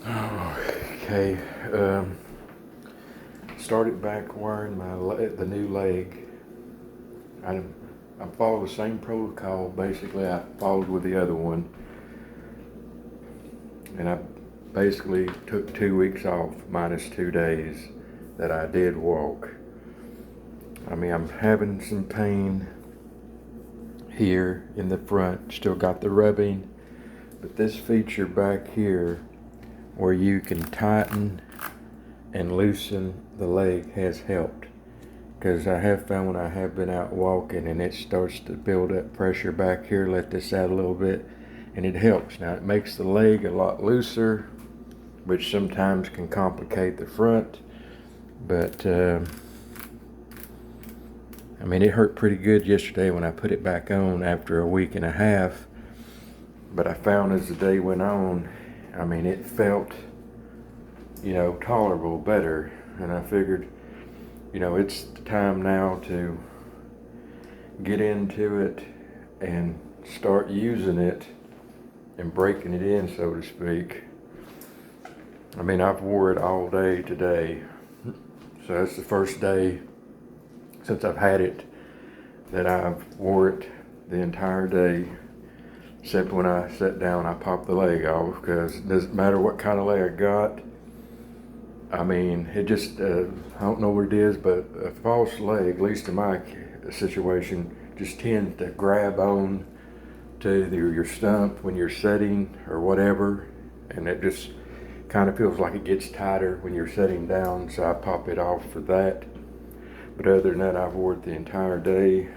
Okay. Started back wearing the new leg. I I followed the same protocol basically I followed with the other one, and I basically took 2 weeks off minus 2 days that I did walk. I mean, I'm having some pain here in the front, still got the rubbing, but this feature back here where you can tighten and loosen the leg has helped, because I have found when I have been out walking and it starts to build up pressure back here, let this out a little bit, and it helps. Now it makes the leg a lot looser, which sometimes can complicate the front, but I mean, it hurt pretty good yesterday when I put it back on after a week and a half, but I found as the day went on, I mean, it felt, tolerable, better, and I figured, it's the time now to get into it and start using it and breaking it in, so to speak. I mean, I've wore it all day today, so that's the first day since I've had it that I've wore it the entire day, except when I sat down I popped the leg off, because it doesn't matter what kind of leg I got. I mean, it just, I don't know what it is, but a false leg, at least in my situation, just tends to grab on to either your stump when you're sitting or whatever, and it just kind of feels like it gets tighter when you're sitting down, so I pop it off for that. But other than that, I've worn it the entire day.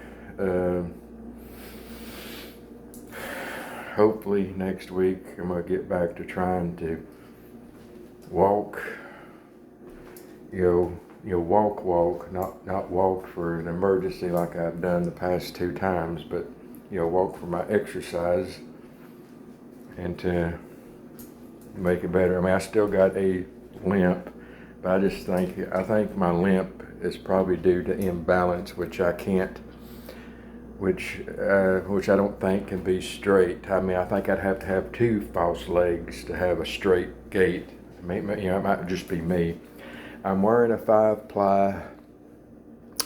Hopefully next week I'm gonna get back to trying to walk. Walk, not walk for an emergency like I've done the past 2 times, but walk for my exercise and to make it better. I mean, I still got a limp, but I think my limp is probably due to imbalance, which I can't, which I don't think can be straight. I mean, I think I'd have to have 2 false legs to have a straight gait. It might just be me. I'm wearing a 5-ply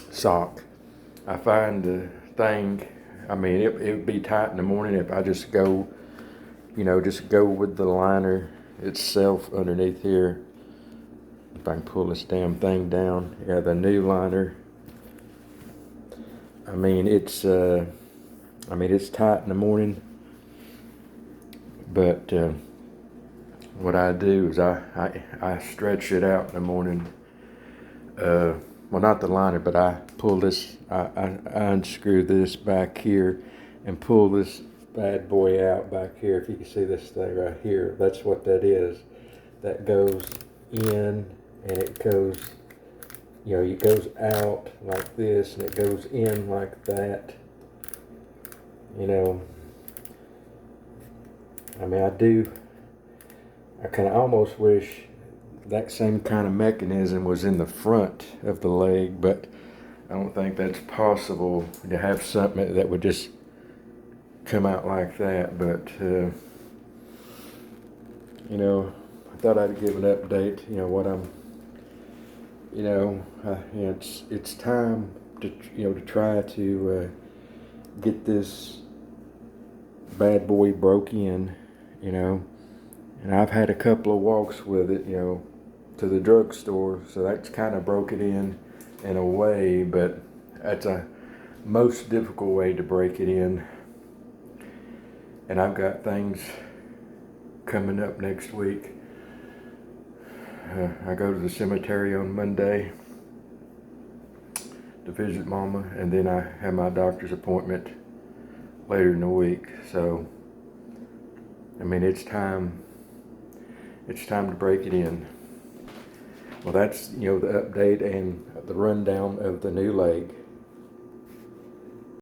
sock. I find the thing, I mean, it would be tight in the morning if I just go with the liner itself underneath here. If I can pull this damn thing down. Yeah, the new liner. I mean, it's tight in the morning, but what I do is I stretch it out in the morning. Well, not the liner, but I pull this, I unscrew this back here and pull this bad boy out back here. If you can see this thing right here, that's what that is. That goes in and it goes, it goes out like this and it goes in like that. I mean, I kind of almost wish that same kind of mechanism was in the front of the leg, but I don't think that's possible to have something that would just come out like that. But I thought I'd give an update. What I'm, it's time to try to get this bad boy broke in, and I've had a couple of walks with it, to the drugstore, so that's kind of broke it in a way, but that's a most difficult way to break it in. And I've got things coming up next week. I go to the cemetery on Monday to visit Mama, and then I have my doctor's appointment later in the week. So, I mean, it's time to break it in. Well, that's, the update and the rundown of the new leg.